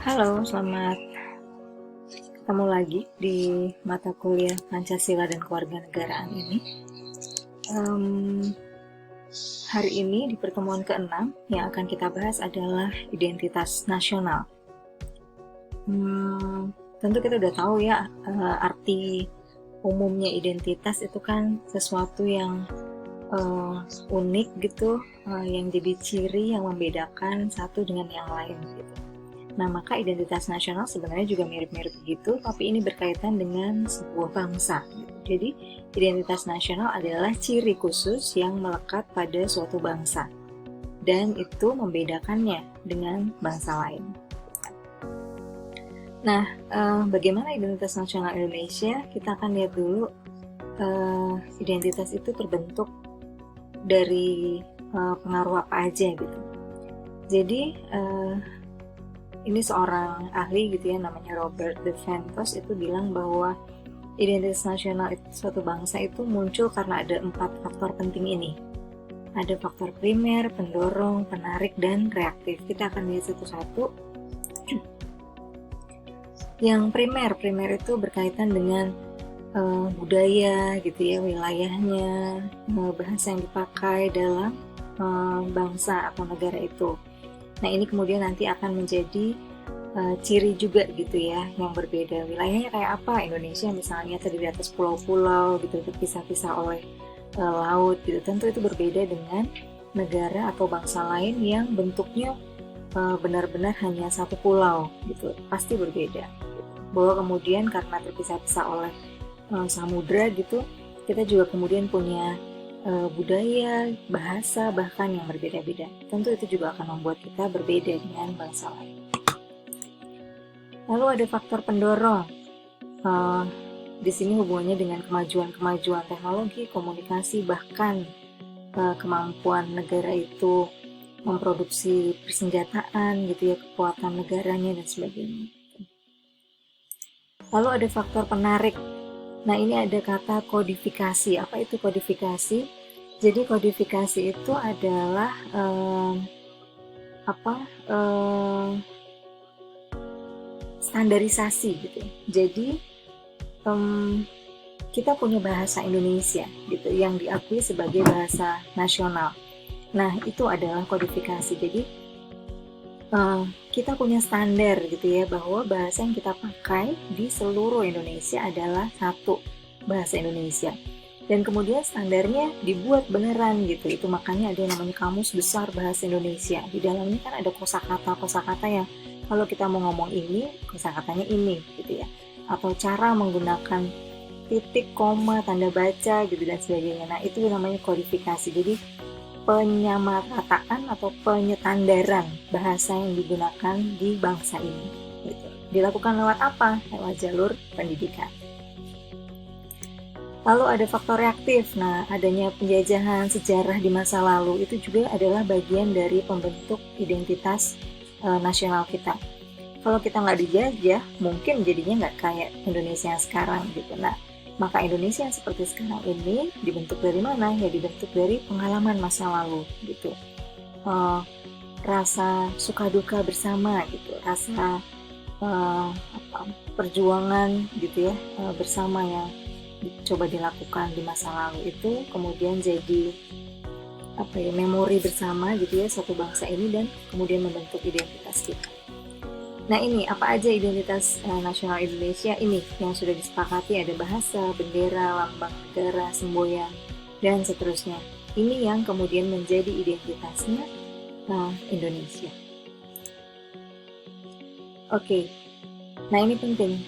Halo, selamat ketemu lagi di mata kuliah Pancasila dan Kewarganegaraan ini. Em, Hari ini di pertemuan ke-6 yang akan kita bahas adalah identitas nasional. Tentu kita udah tahu ya, arti umumnya identitas itu kan sesuatu yang unik gitu, yang jadi ciri yang membedakan satu dengan yang lain gitu. Nah, maka identitas nasional sebenarnya juga mirip-mirip begitu, tapi ini berkaitan dengan sebuah bangsa. Jadi, identitas nasional adalah ciri khusus yang melekat pada suatu bangsa, dan itu membedakannya dengan bangsa lain. Nah, bagaimana identitas nasional Indonesia? Kita akan lihat dulu identitas itu terbentuk dari pengaruh apa aja gitu. Jadi, ini seorang ahli gitu ya, namanya Robert De Ventos, itu bilang bahwa identitas nasional suatu bangsa itu muncul karena ada 4 faktor penting ini. Ada faktor primer, pendorong, penarik, dan reaktif. Kita akan lihat satu-satu. Yang primer itu berkaitan dengan budaya gitu ya, wilayahnya, bahasa yang dipakai dalam bangsa atau negara itu. Nah, ini kemudian nanti akan menjadi ciri juga gitu ya, yang berbeda. Wilayahnya kayak apa? Indonesia misalnya terdiri atas pulau-pulau gitu, terpisah-pisah oleh laut gitu. Tentu itu berbeda dengan negara atau bangsa lain yang bentuknya benar-benar hanya satu pulau gitu. Pasti berbeda. Bahwa kemudian karena terpisah-pisah oleh samudra gitu, kita juga kemudian punya budaya, bahasa, bahkan yang berbeda-beda. Tentu itu juga akan membuat kita berbeda dengan bangsa lain. Lalu ada faktor pendorong. Di sini hubungannya dengan kemajuan teknologi, komunikasi, bahkan kemampuan negara itu memproduksi persenjataan gitu ya, kekuatan negaranya dan sebagainya. Lalu ada faktor penarik. Nah, ini ada kata kodifikasi. Apa itu kodifikasi? Jadi kodifikasi itu adalah standarisasi gitu. Jadi kita punya bahasa Indonesia gitu yang diakui sebagai bahasa nasional. Nah, itu adalah kodifikasi. Jadi kita punya standar gitu ya, bahwa bahasa yang kita pakai di seluruh Indonesia adalah satu bahasa Indonesia. Dan kemudian standarnya dibuat beneran gitu. Itu makanya ada yang namanya Kamus Besar Bahasa Indonesia. Di dalamnya kan ada kosakata yang kalau kita mau ngomong ini, kosakatanya ini gitu ya. Atau cara menggunakan titik, koma, tanda baca gitu dan sebagainya. Nah, itu namanya kodifikasi. Jadi penyamarataan atau penyetandaran bahasa yang digunakan di bangsa ini gitu. Dilakukan lewat apa? Lewat jalur pendidikan. Lalu ada faktor reaktif. Nah, adanya penjajahan sejarah di masa lalu itu juga adalah bagian dari pembentuk identitas nasional kita. Kalau kita nggak dijajah, mungkin jadinya nggak kayak Indonesia yang sekarang gitu. Nah, maka Indonesia yang seperti sekarang ini dibentuk dari mana? Ya dibentuk dari pengalaman masa lalu gitu. Rasa suka duka bersama gitu, rasa perjuangan gitu ya bersama yang coba dilakukan di masa lalu itu kemudian jadi memori bersama gitu ya satu bangsa ini dan kemudian membentuk identitas kita. Nah, ini apa aja identitas nasional Indonesia ini yang sudah disepakati? Ada bahasa, bendera, lambang negara, semboyan, dan seterusnya. Ini yang kemudian menjadi identitasnya Indonesia. Oke, nah ini penting.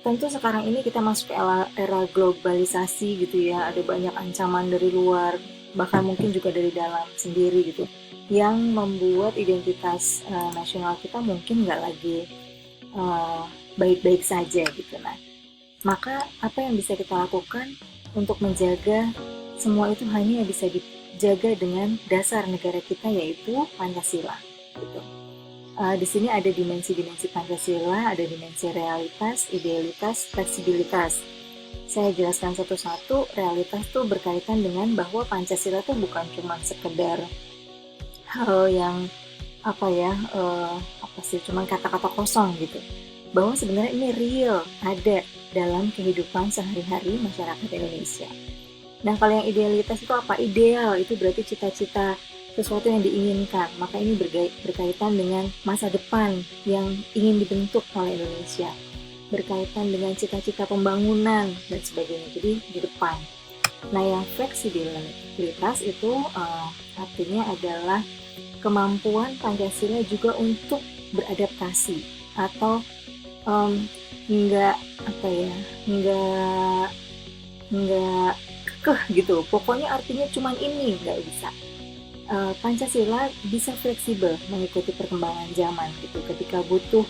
Tentu sekarang ini kita masuk ke era globalisasi gitu ya, ada banyak ancaman dari luar, bahkan mungkin juga dari dalam sendiri gitu, yang membuat identitas nasional kita mungkin nggak lagi baik-baik saja gitu. Nah, maka apa yang bisa kita lakukan untuk menjaga semua itu hanya bisa dijaga dengan dasar negara kita, yaitu Pancasila gitu. Di sini ada dimensi-dimensi Pancasila, ada dimensi realitas, idealitas, fleksibilitas. Saya jelaskan satu-satu. Realitas itu berkaitan dengan bahwa Pancasila itu bukan cuma sekedar hal yang apa sih, cuman kata-kata kosong gitu, bahwa sebenarnya ini real ada dalam kehidupan sehari-hari masyarakat Indonesia. Nah, kalau yang idealitas itu apa? Ideal itu berarti cita-cita, sesuatu yang diinginkan. Maka ini berkaitan dengan masa depan yang ingin dibentuk oleh Indonesia, berkaitan dengan cita-cita pembangunan dan sebagainya. Jadi di depan. Nah, yang fleksibilitas itu artinya adalah kemampuan Pancasila juga untuk beradaptasi atau nggak apa ya, nggak kekeh gitu. Pokoknya artinya cuman ini, nggak bisa. Pancasila bisa fleksibel mengikuti perkembangan zaman gitu. Ketika butuh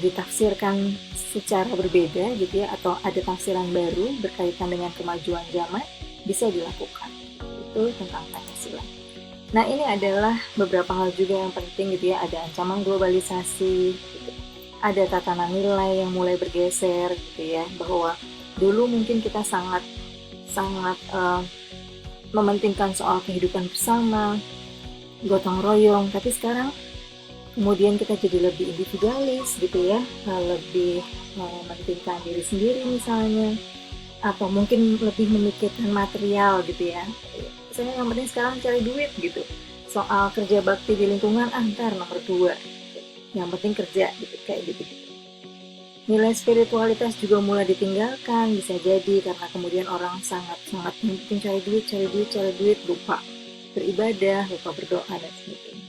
ditafsirkan secara berbeda gitu ya, atau ada tafsiran baru berkaitan dengan kemajuan zaman, bisa dilakukan. Itu tentang Pancasila. Nah, ini adalah beberapa hal juga yang penting gitu ya. Ada ancaman globalisasi gitu. Ada tatanan nilai yang mulai bergeser gitu ya, bahwa dulu mungkin kita sangat mementingkan soal kehidupan bersama, gotong royong, tapi sekarang kemudian kita jadi lebih individualis gitu ya, lebih mementingkan diri sendiri misalnya, atau mungkin lebih memikirkan material gitu ya. Misalnya yang penting sekarang cari duit gitu. Soal kerja bakti di lingkungan, ntar nomor 2. Yang penting kerja gitu, kayak gitu. Nilai spiritualitas juga mulai ditinggalkan, bisa jadi karena kemudian orang sangat penting cari duit, lupa beribadah, lupa berdoa dan sebagainya.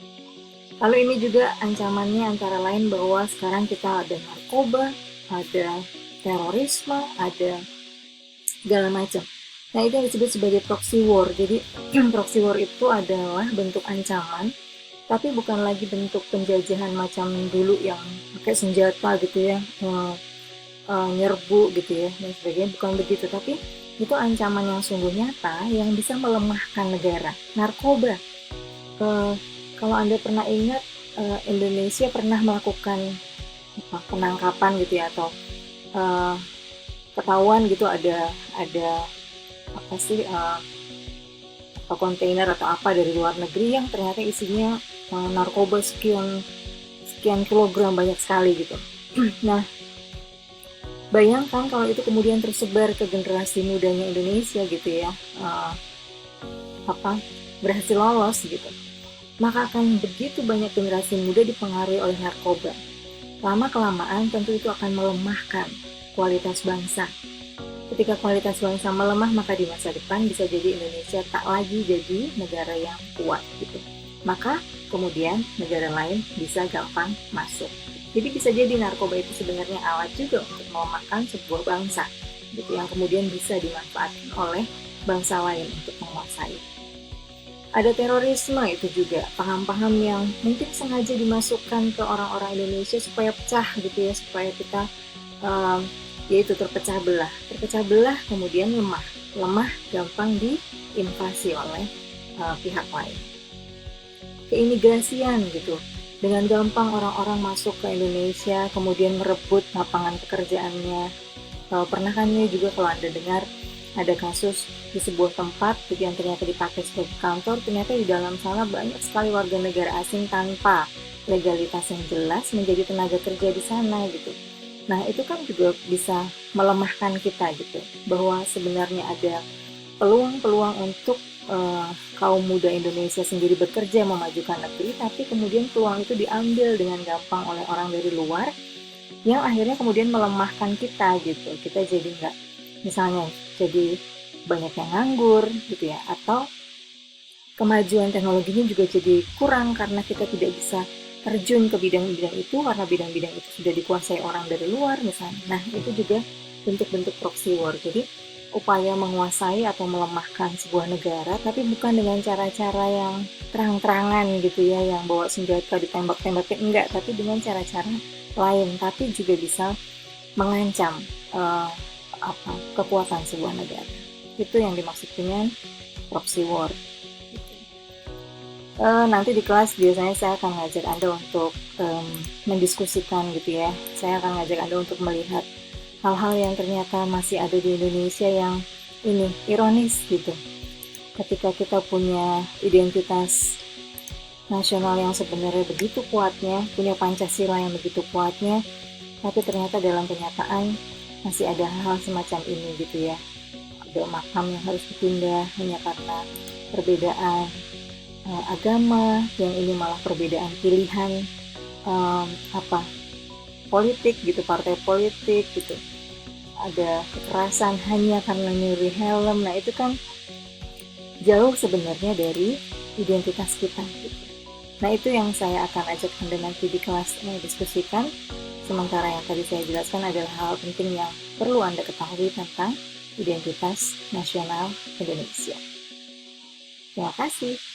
Lalu ini juga ancamannya antara lain bahwa sekarang kita ada narkoba, ada terorisme, ada segala macam. Nah, itu yang disebut sebagai proxy war. Jadi proxy war itu adalah bentuk ancaman, tapi bukan lagi bentuk penjajahan macam dulu yang pakai senjata gitu ya, nyerbu gitu ya dan sebagainya. Bukan begitu, tapi itu ancaman yang sungguh nyata yang bisa melemahkan negara. Narkoba, kalau Anda pernah ingat, Indonesia pernah melakukan penangkapan gitu ya, atau ketahuan gitu ada apa sih, atau kontainer atau apa dari luar negeri yang ternyata isinya narkoba sekian kilogram, banyak sekali gitu. Nah, bayangkan kalau itu kemudian tersebar ke generasi mudanya Indonesia gitu ya, berhasil lolos gitu, maka akan begitu banyak generasi muda dipengaruhi oleh narkoba. Lama-kelamaan tentu itu akan melemahkan kualitas bangsa. Ketika kualitas bangsa melemah, maka di masa depan bisa jadi Indonesia tak lagi jadi negara yang kuat gitu. Maka kemudian negara lain bisa gampang masuk. Jadi bisa jadi narkoba itu sebenarnya alat juga untuk melemahkan sebuah bangsa gitu, yang kemudian bisa dimanfaatkan oleh bangsa lain untuk menguasai. Ada terorisme, itu juga paham-paham yang mungkin sengaja dimasukkan ke orang-orang Indonesia supaya pecah gitu ya, supaya kita yaitu terpecah belah, kemudian lemah gampang diinvasi oleh pihak lain. Keimigrasian gitu, dengan gampang orang-orang masuk ke Indonesia kemudian merebut lapangan pekerjaannya. Pernah kan ya juga kalau Anda dengar ada kasus di sebuah tempat yang ternyata dipakai sebagai kantor, ternyata di dalam sana banyak sekali warga negara asing tanpa legalitas yang jelas menjadi tenaga kerja di sana gitu. Nah, itu kan juga bisa melemahkan kita gitu, bahwa sebenarnya ada peluang-peluang untuk kaum muda Indonesia sendiri bekerja memajukan negeri, tapi kemudian peluang itu diambil dengan gampang oleh orang dari luar, yang akhirnya kemudian melemahkan kita gitu. Kita jadi nggak, misalnya jadi banyak yang nganggur gitu ya, atau kemajuan teknologinya juga jadi kurang karena kita tidak bisa terjun ke bidang-bidang itu karena bidang-bidang itu sudah dikuasai orang dari luar misalnya. Nah, itu juga bentuk-bentuk proxy war. Jadi upaya menguasai atau melemahkan sebuah negara, tapi bukan dengan cara-cara yang terang-terangan gitu ya, yang bawa senjata ditembak-tembakin, enggak, tapi dengan cara-cara lain, tapi juga bisa mengancam kekuatan sebuah negara. Itu yang dimaksud dengan proxy war. Nanti di kelas biasanya saya akan ngajak Anda untuk mendiskusikan gitu ya. Saya akan ngajak Anda untuk melihat hal-hal yang ternyata masih ada di Indonesia yang ini ironis gitu. Ketika kita punya identitas nasional yang sebenarnya begitu kuatnya, punya Pancasila yang begitu kuatnya, tapi ternyata dalam kenyataan masih ada hal-hal semacam ini gitu ya. Ada makam yang harus dipindah hanya karena perbedaan agama, yang ini malah perbedaan pilihan apa politik gitu, partai politik gitu. Ada kekerasan hanya karena nyuri helm. Nah itu kan jauh sebenarnya dari identitas kita gitu. Nah itu yang saya akan ajak Anda nanti di kelas diskusikan. Sementara yang tadi saya jelaskan adalah hal penting yang perlu Anda ketahui tentang identitas nasional Indonesia. Terima kasih.